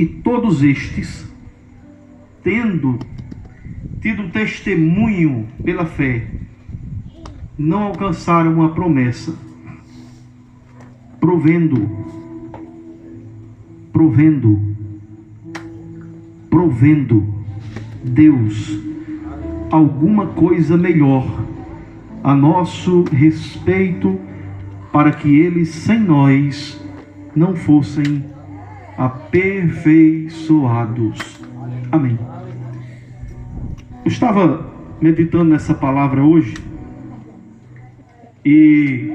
E todos estes, tendo tido testemunho pela fé, não alcançaram a promessa, provendo Deus alguma coisa melhor a nosso respeito, para que eles sem nós não fossem aperfeiçoados. Amém. Eu estava meditando nessa palavra hoje e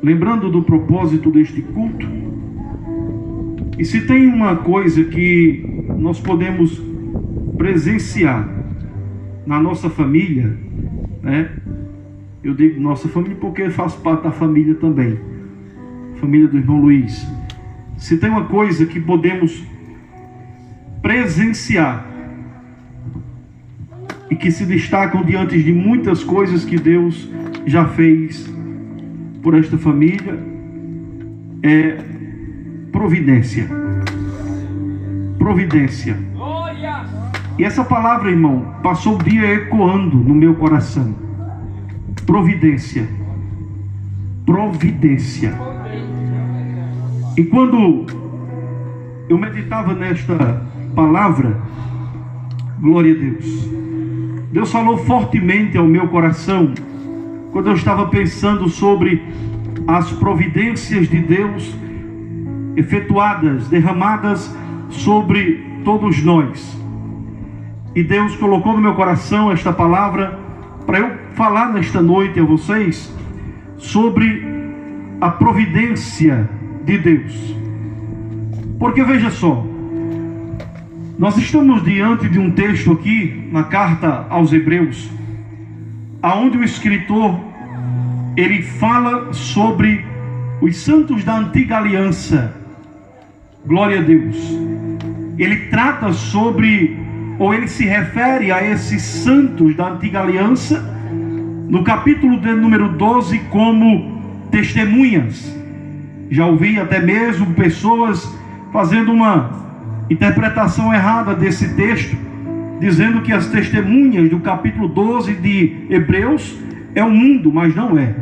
lembrando do propósito deste culto. E se tem uma coisa que nós podemos presenciar na nossa família, né? Eu digo nossa família porque faz parte da família também, família do irmão Luiz. Se tem uma coisa que podemos presenciar e que se destacam diante de muitas coisas que Deus já fez por esta família, é providência. Providência. E essa palavra, irmão, passou o dia ecoando no meu coração. Providência. Providência. E quando eu meditava nesta palavra, glória a Deus, Deus falou fortemente ao meu coração, quando eu estava pensando sobre as providências de Deus efetuadas, derramadas sobre todos nós. E Deus colocou no meu coração esta palavra para eu falar nesta noite a vocês sobre a providência de Deus. Porque veja só, nós estamos diante de um texto aqui na carta aos Hebreus, aonde o escritor ele fala sobre os santos da antiga aliança. Glória a Deus. Ele trata sobre, ou ele se refere a esses santos da antiga aliança no capítulo de número 12 como testemunhas. Já ouvi até mesmo pessoas fazendo uma interpretação errada desse texto, dizendo que as testemunhas do capítulo 12 de Hebreus é o mundo, mas não é.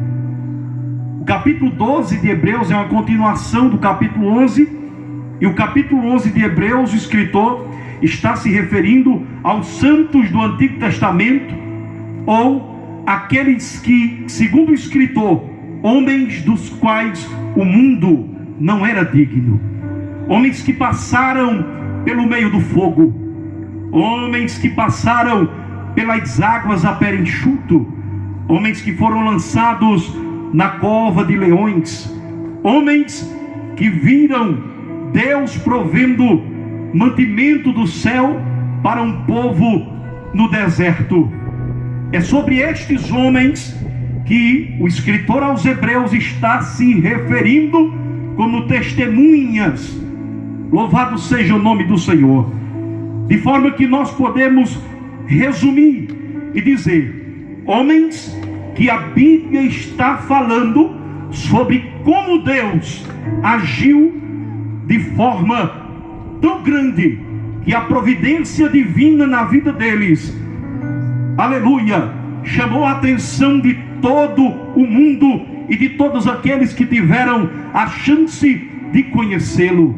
O capítulo 12 de Hebreus é uma continuação do capítulo 11, e o capítulo 11 de Hebreus, o escritor está se referindo aos santos do Antigo Testamento, ou aqueles que, segundo o escritor, homens dos quais o mundo não era digno, homens que passaram pelo meio do fogo, homens que passaram pelas águas a pé enxuto, homens que foram lançados na cova de leões, homens que viram Deus provendo mantimento do céu para um povo no deserto. É sobre estes homens que o escritor aos Hebreus está se referindo como testemunhas. Louvado seja o nome do Senhor. De forma que nós podemos resumir e dizer, homens que a Bíblia está falando sobre como Deus agiu de forma tão grande, que a providência divina na vida deles, aleluia, chamou a atenção de todo o mundo e de todos aqueles que tiveram a chance de conhecê-lo.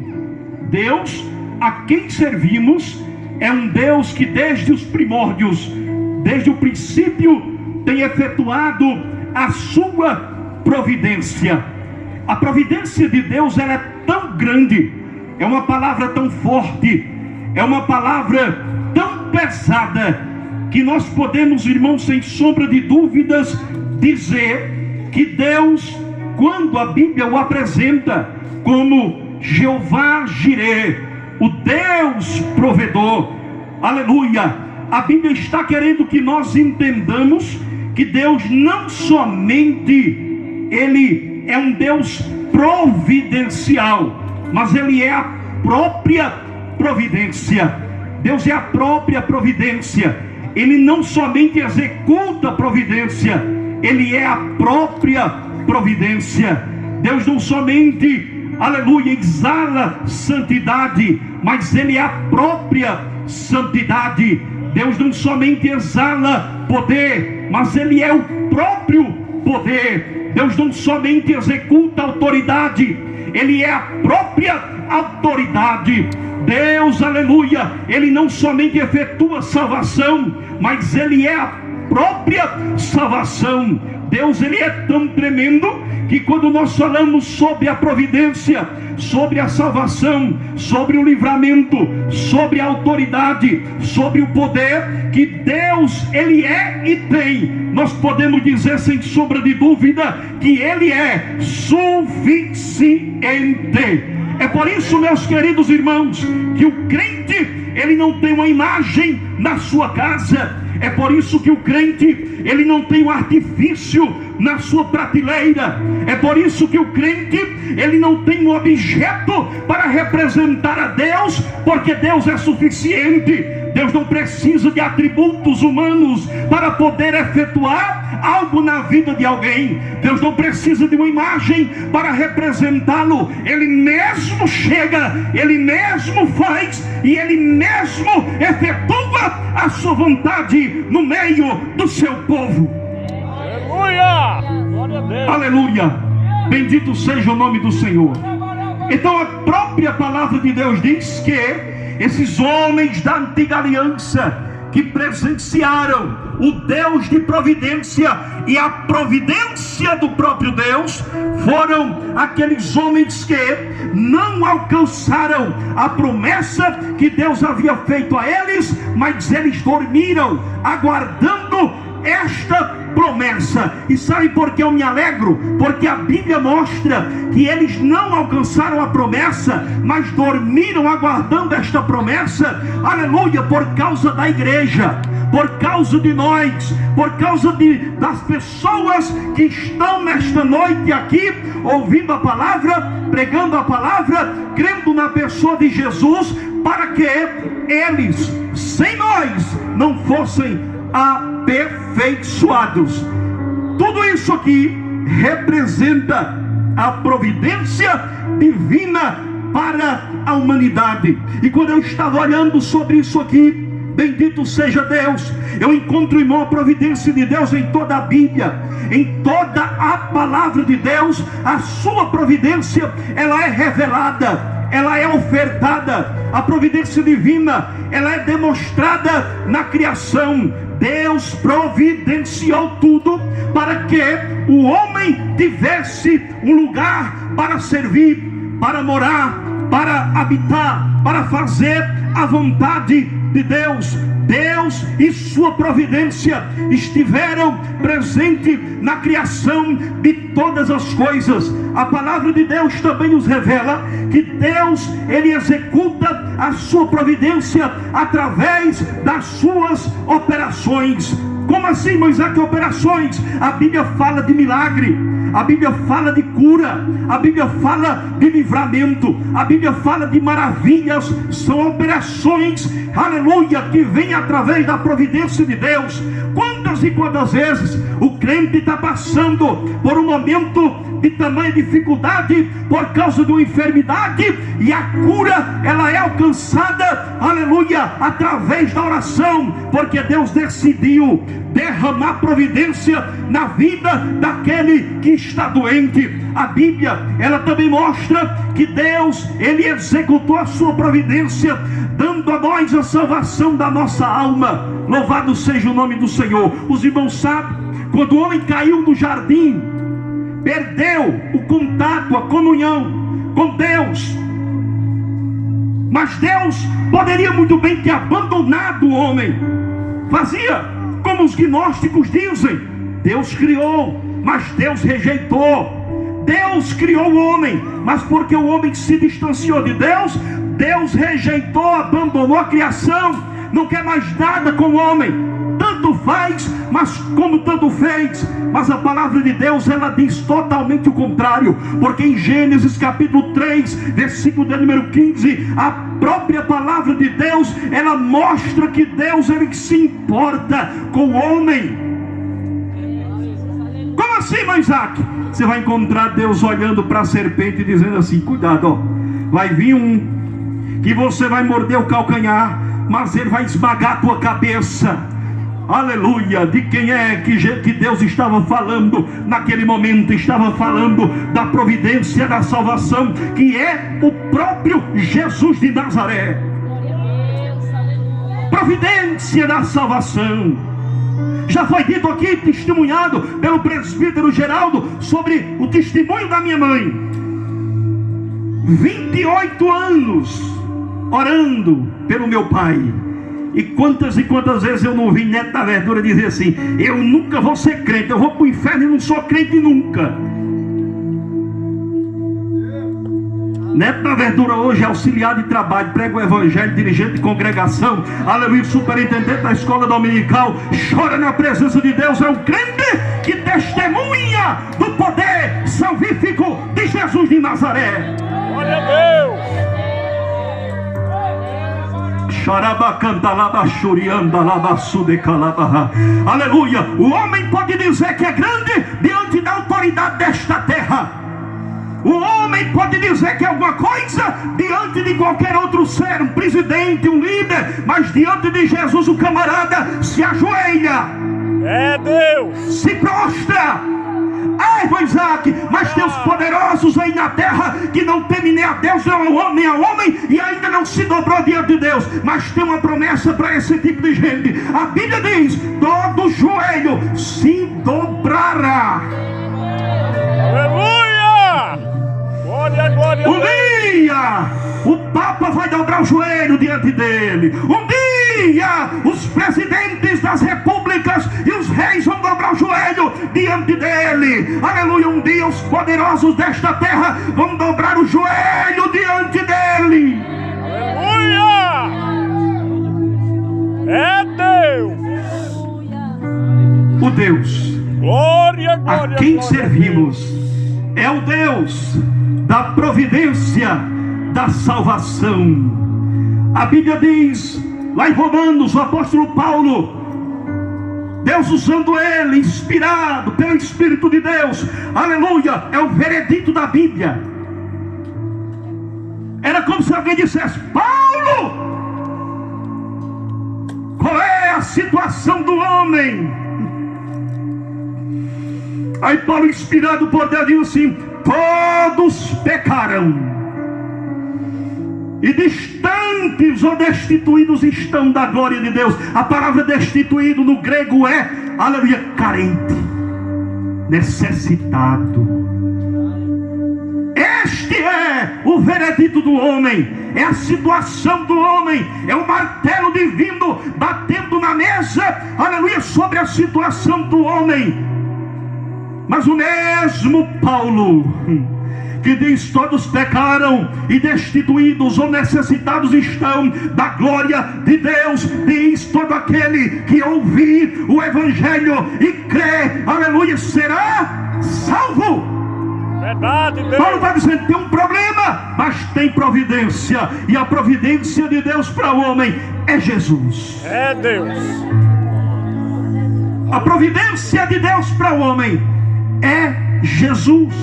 Deus a quem servimos é um Deus que desde os primórdios, desde o princípio, tem efetuado a sua providência. A providência de Deus ela é tão grande, é uma palavra tão forte, é uma palavra tão pesada, que nós podemos, irmãos, sem sombra de dúvidas, dizer que Deus, quando a Bíblia o apresenta como Jeová Jireh, o Deus provedor, aleluia, a Bíblia está querendo que nós entendamos que Deus não somente Ele é um Deus providencial, mas Ele é a própria providência. Deus é a própria providência. Ele não somente executa a providência, Ele é a própria providência. Deus não somente, aleluia, exala santidade, mas Ele é a própria santidade. Deus não somente exala poder, mas Ele é o próprio poder. Deus não somente executa autoridade, Ele é a própria autoridade. Deus, aleluia, Ele não somente efetua salvação, mas Ele é a própria salvação. Deus, Ele é tão tremendo que quando nós falamos sobre a providência, sobre a salvação, sobre o livramento, sobre a autoridade, sobre o poder que Deus, Ele é e tem, nós podemos dizer sem sombra de dúvida que Ele é suficiente. É por isso, meus queridos irmãos, que o crente, ele não tem uma imagem na sua casa. É por isso que o crente, ele não tem um artifício na sua prateleira. É por isso que o crente, ele não tem um objeto para representar a Deus, porque Deus é suficiente. Deus não precisa de atributos humanos para poder efetuar algo na vida de alguém. Deus não precisa de uma imagem para representá-lo. Ele mesmo chega, Ele mesmo faz e Ele mesmo efetua a sua vontade no meio do seu povo. Aleluia! Glória a Deus! Aleluia! Bendito seja o nome do Senhor. Então a própria palavra de Deus diz que esses homens da antiga aliança que presenciaram o Deus de providência e a providência do próprio Deus, foram aqueles homens que não alcançaram a promessa que Deus havia feito a eles, mas eles dormiram aguardando esta promessa. E sabe por que eu me alegro? Porque a Bíblia mostra que eles não alcançaram a promessa, mas dormiram aguardando esta promessa, aleluia, por causa da igreja, por causa de nós, por causa das pessoas que estão nesta noite aqui, ouvindo a palavra, pregando a palavra, crendo na pessoa de Jesus, para que eles, sem nós, não fossem aperfeiçoados. Tudo isso aqui representa a providência divina para a humanidade. E quando eu estava olhando sobre isso aqui, bendito seja Deus, eu encontro, irmão, a providência de Deus em toda a Bíblia, em toda a palavra de Deus. A sua providência, ela é revelada, ela é ofertada. A providência divina, ela é demonstrada na criação. Deus providenciou tudo para que o homem tivesse um lugar para servir, para morar, para habitar, para fazer a vontade de Deus. Deus e sua providência estiveram presentes na criação de todas as coisas. A palavra de Deus também nos revela que Deus, Ele executa a sua providência através das suas operações. Como assim, Moisés, que operações? A Bíblia fala de milagre, a Bíblia fala de cura, a Bíblia fala de livramento, a Bíblia fala de maravilhas. São operações, aleluia, que vêm através da providência de Deus. Quantas e quantas vezes o crente está passando por um momento de tamanha dificuldade por causa de uma enfermidade, e a cura, ela é alcançada, aleluia, através da oração, porque Deus decidiu derramar providência na vida daquele que está doente. A Bíblia, ela também mostra que Deus, Ele executou a sua providência, dando a nós a salvação da nossa alma. Louvado seja o nome do Senhor. Os irmãos sabem, quando o homem caiu no jardim, perdeu o contato, a comunhão com Deus. Mas Deus poderia muito bem ter abandonado o homem. Fazia como os gnósticos dizem: Deus criou, mas Deus rejeitou. Deus criou o homem, mas porque o homem se distanciou de Deus, Deus rejeitou, abandonou a criação. Não quer mais nada com o homem. Tanto faz, mas como tanto fez. Mas a palavra de Deus, ela diz totalmente o contrário. Porque em Gênesis capítulo 3, versículo de número 15, a própria palavra de Deus, ela mostra que Deus, ele se importa com o homem. Como para cima, Isaac. Você vai encontrar Deus olhando para a serpente e dizendo assim: cuidado, ó, vai vir um que você vai morder o calcanhar, mas ele vai esmagar a tua cabeça. Aleluia. De quem é que Deus estava falando naquele momento? Estava falando da providência da salvação, que é o próprio Jesus de Nazaré. Providência da salvação. Já foi dito aqui, testemunhado pelo presbítero Geraldo, sobre o testemunho da minha mãe. 28 anos orando pelo meu pai. E quantas vezes eu não vi Neto da Verdura dizer assim: eu nunca vou ser crente, eu vou para o inferno e não sou crente nunca. Neto da Verdura hoje é auxiliar de trabalho, prega o evangelho, dirigente de congregação, aleluia, superintendente da escola dominical, chora na presença de Deus. É um crente que testemunha do poder salvífico de Jesus de Nazaré. Glória a Deus. Aleluia. O homem pode dizer que é grande diante da autoridade desta terra. O homem pode dizer que é alguma coisa diante de qualquer outro ser, um presidente, um líder, mas diante de Jesus o camarada se ajoelha, É Deus. se prostra. Ai, Isaac, mas tem os poderosos aí na terra que não temem nem a Deus nem a homem, e ainda não se dobrou diante de Deus. Mas tem uma promessa para esse tipo de gente. A Bíblia diz: todo joelho se dobrará. Aleluia. Glória, glória. Um dia o Papa vai dobrar o joelho diante dele. Um dia os presidentes das repúblicas e os reis vão dobrar o joelho diante dele. Aleluia. Um dia os poderosos desta terra vão dobrar o joelho diante dele. Aleluia. É Deus. O Deus Glória, glória. a quem glória. servimos é o Deus da providência da salvação. A Bíblia diz lá em Romanos, o apóstolo Paulo, Deus usando ele, inspirado pelo Espírito de Deus, aleluia, é o veredito da Bíblia. Era como se alguém dissesse: Paulo, qual é a situação do homem? Aí Paulo, inspirado por Deus, diz assim: todos pecaram e distantes ou destituídos estão da glória de Deus. A palavra destituído no grego é, aleluia, carente, necessitado. Este é o veredito do homem, é a situação do homem, é o martelo divino batendo na mesa, aleluia, sobre a situação do homem. Mas o mesmo Paulo que diz: todos pecaram e destituídos ou necessitados estão da glória de Deus, diz: todo aquele que ouvir o evangelho e crer, aleluia, será salvo. Verdade, Deus. Paulo está dizendo: tem um problema, mas tem providência, e a providência de Deus para o homem é Jesus. É Deus. A providência de Deus para o homem é Jesus.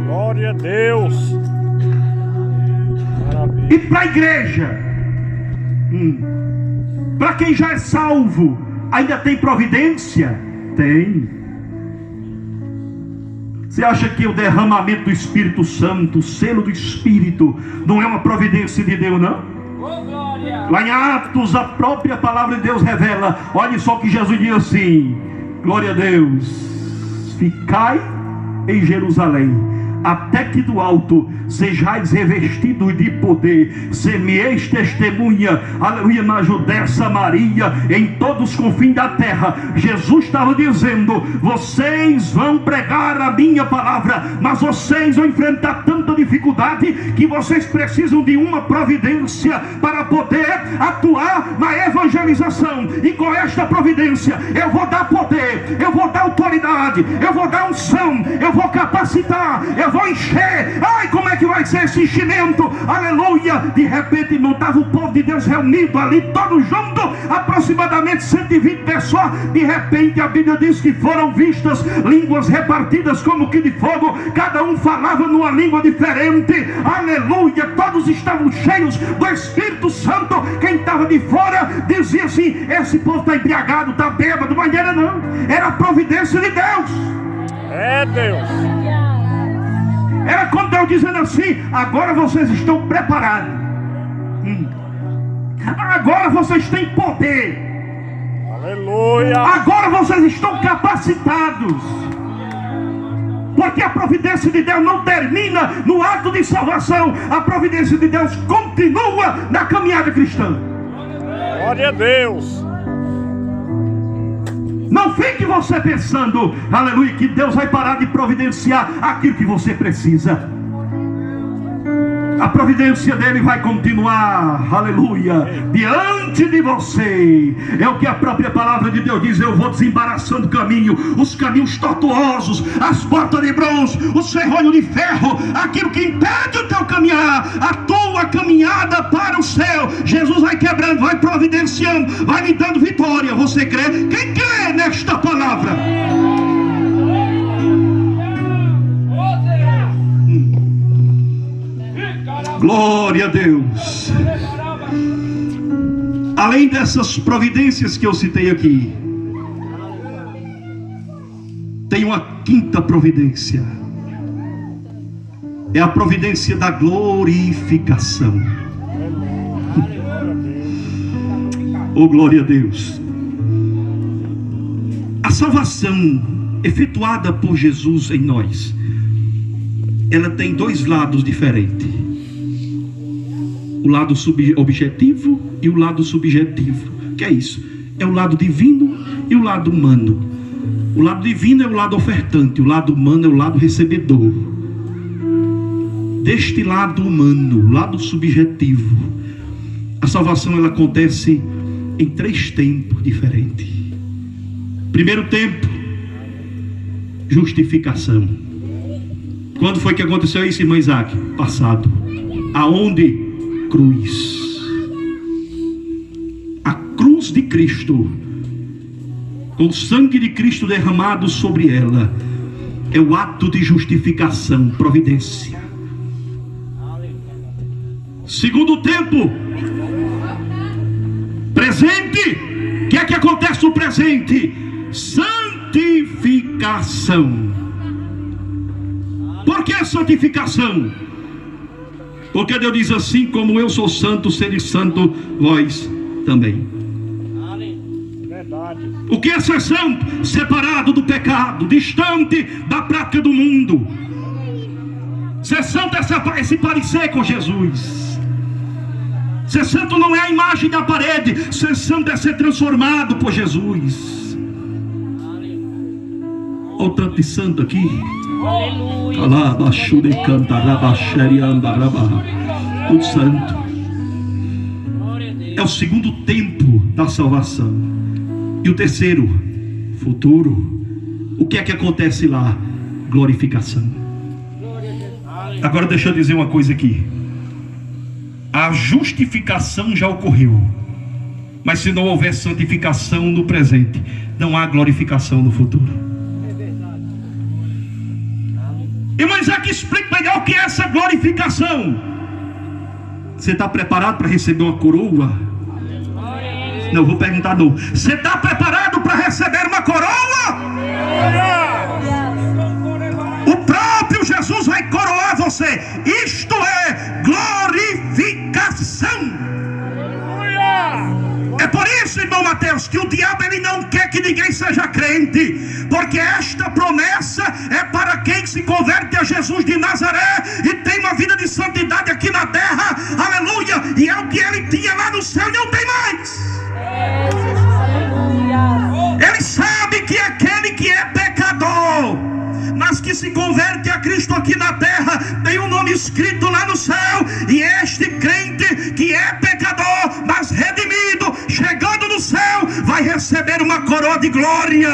Glória a Deus. Maravilha. E para a igreja, para quem já é salvo, ainda tem providência? Tem. Você acha que o derramamento do Espírito Santo, o selo do Espírito, não é uma providência de Deus, não? Lá em Atos, a própria palavra de Deus revela. Olha só que Jesus diz assim: glória a Deus, ficai em Jerusalém, até que do alto sejais revestidos de poder, semeis testemunha, aleluia, na Judéia, Samaria, em todos os confins da terra. Jesus estava dizendo: vocês vão pregar a minha palavra, mas vocês vão enfrentar tanta dificuldade que vocês precisam de uma providência para poder atuar na evangelização. E com esta providência eu vou dar poder, eu vou dar autoridade, eu vou dar unção, eu vou capacitar, eu vou encher. Ai, como é que vai ser esse enchimento? Aleluia. De repente não estava o povo de Deus reunido ali, todos juntos, aproximadamente 120 pessoas. De repente a Bíblia diz que foram vistas línguas repartidas como que de fogo, cada um falava numa língua diferente. Aleluia. Todos estavam cheios do Espírito Santo. Quem estava de fora dizia assim: esse povo está embriagado, está bêbado. Mas era não, era a providência de Deus. É Deus. Era como Deus dizendo assim: agora vocês estão preparados, agora vocês têm poder, Aleluia. agora vocês estão capacitados. Porque a providência de Deus não termina no ato de salvação. A providência de Deus continua na caminhada cristã. Glória a Deus. Não fique você pensando, aleluia, que Deus vai parar de providenciar aquilo que você precisa. A providência dele vai continuar, aleluia, diante de você. É o que a própria palavra de Deus diz: eu vou desembaraçando o caminho, os caminhos tortuosos, as portas de bronze, os ferrolhos de ferro, aquilo que impede o teu caminhar, a tua caminhada para o céu. Jesus vai quebrando, vai providenciando, vai lhe dando vitória. Você crê? Quem crê nesta palavra? Glória a Deus. Além dessas providências que eu citei aqui, tem uma quinta providência. É a providência da glorificação. Oh, glória a Deus. A salvação efetuada por Jesus em nós, ela tem dois lados diferentes: o lado objetivo e o lado subjetivo. O que é isso? É o lado divino e o lado humano. O lado divino é o lado ofertante, o lado humano é o lado recebedor. Deste lado humano, o lado subjetivo, a salvação ela acontece em 3 tempos diferentes. Primeiro tempo, justificação. Quando foi que aconteceu isso, irmão Isaac? Passado. Aonde? Cruz. A cruz de Cristo, com o sangue de Cristo derramado sobre ela, é o ato de justificação, providência. Segundo tempo, presente. O que é que acontece no presente? Santificação. Por que santificação? Porque Deus diz assim: como eu sou santo, sede santo vós também. Verdade. O que é ser santo? Separado do pecado, distante da prática do mundo. Ser santo é se parecer com Jesus. Ser santo não é a imagem da parede. Ser santo é ser transformado por Jesus. Olha o tanto de santo aqui. Tudo santo. É o segundo tempo da salvação. E o terceiro, futuro. O que é que acontece lá? Glorificação. Agora deixa eu dizer uma coisa aqui. A justificação já ocorreu, mas se não houver santificação no presente, não há glorificação no futuro. Irmão Isaac, explica melhor o que é essa glorificação. Você está preparado para receber uma coroa? Não, eu vou perguntar não. Você está preparado para receber uma coroa? O próprio Jesus vai coroar você. Isto é glorificação. É por isso, irmão Mateus, que o diabo ele não quer que ninguém seja crente, porque esta promessa é para quem se converte a Jesus de Nazaré e tem uma vida de santidade aqui na terra, aleluia, e é o que ele tinha lá no céu e não tem mais. Ele sabe que aquele que é pecador, mas que se converte a Cristo aqui na terra, tem um nome escrito lá no céu. E este crente que é pecador, mas redimido, chegando no céu, vai receber uma coroa de glória.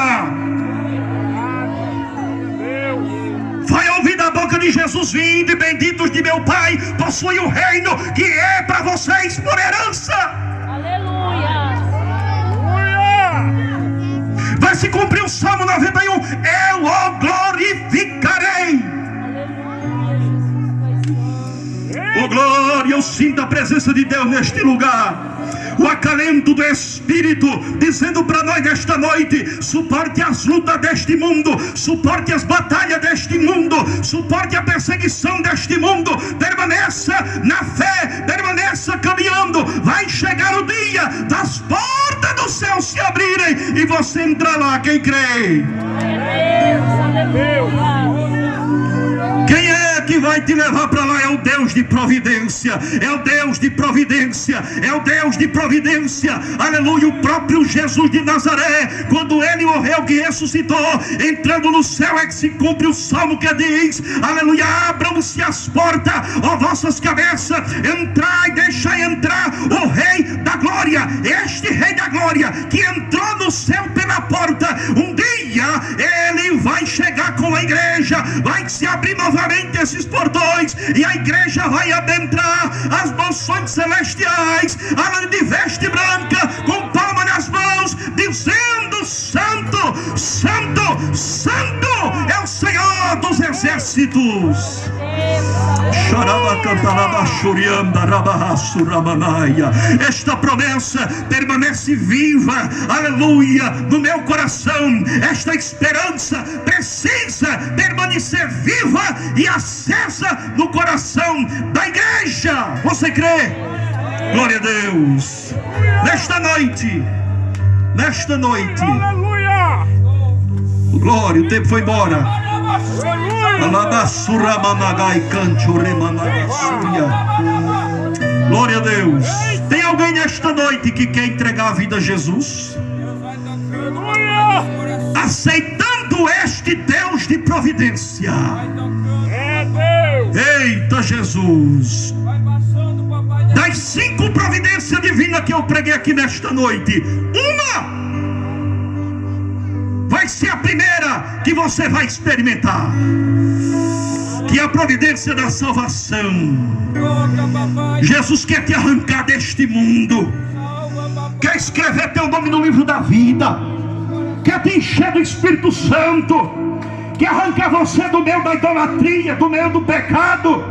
Vai ouvir da boca de Jesus: vinde, benditos de meu Pai, possuem o reino que é para vocês por herança. Aleluia. Vai se cumprir o Salmo 91: eu o glorificarei. Oh glória, eu sinto a presença de Deus neste lugar. O acalento do Espírito dizendo para nós nesta noite: suporte as lutas deste mundo, suporte as batalhas deste mundo, suporte a perseguição deste mundo, permaneça na fé, permaneça caminhando. Vai chegar o dia das portas do céu se abrirem e você entrar lá. Quem crê? Quem é que vai te levar para lá? É o Deus de providência, é o Deus de providência, é o Deus de providência. Aleluia. O próprio Jesus de Nazaré, quando ele morreu, que ressuscitou, entrando no céu, é que se cumpre o salmo que diz: aleluia, abram-se as portas, ó vossas cabeças, entrai, deixai entrar o Rei da Glória. Este Rei da Glória que entrou no céu pela porta, um dia ele vai chegar com a igreja, vai se abrir novamente esses portões e a igreja vai adentrar as mansões celestiais, além de veste branca, com palma nas mãos, dizendo: santo, santo, santo é o Senhor dos exércitos. Esta promessa permanece viva, aleluia, no meu coração. Esta esperança precisa permanecer viva e acesa no coração da igreja. Você crê? Glória a Deus. Nesta noite, Aleluia. glória, o tempo foi embora. Glória a Deus. Tem alguém nesta noite que quer entregar a vida a Jesus? Aceitando este Deus de providência. É Deus. Eita Jesus. Das 5 providências divinas que eu preguei aqui nesta noite, uma vai ser a primeira que você vai experimentar, que é a providência da salvação. Jesus quer te arrancar deste mundo, quer escrever teu nome no livro da vida, quer te encher do Espírito Santo, quer arrancar você do meio da idolatria, do meio do pecado,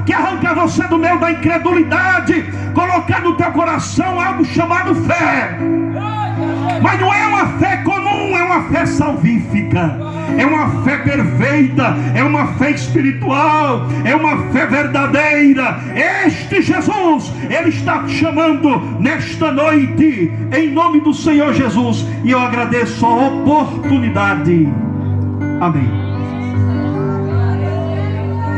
quer arrancar você do meio da incredulidade, colocar no teu coração algo chamado fé. Mas não é uma fé comum, é uma fé salvífica, é uma fé perfeita, é uma fé espiritual, é uma fé verdadeira. Este Jesus, Ele está te chamando nesta noite, em nome do Senhor Jesus, e eu agradeço a oportunidade. Amém.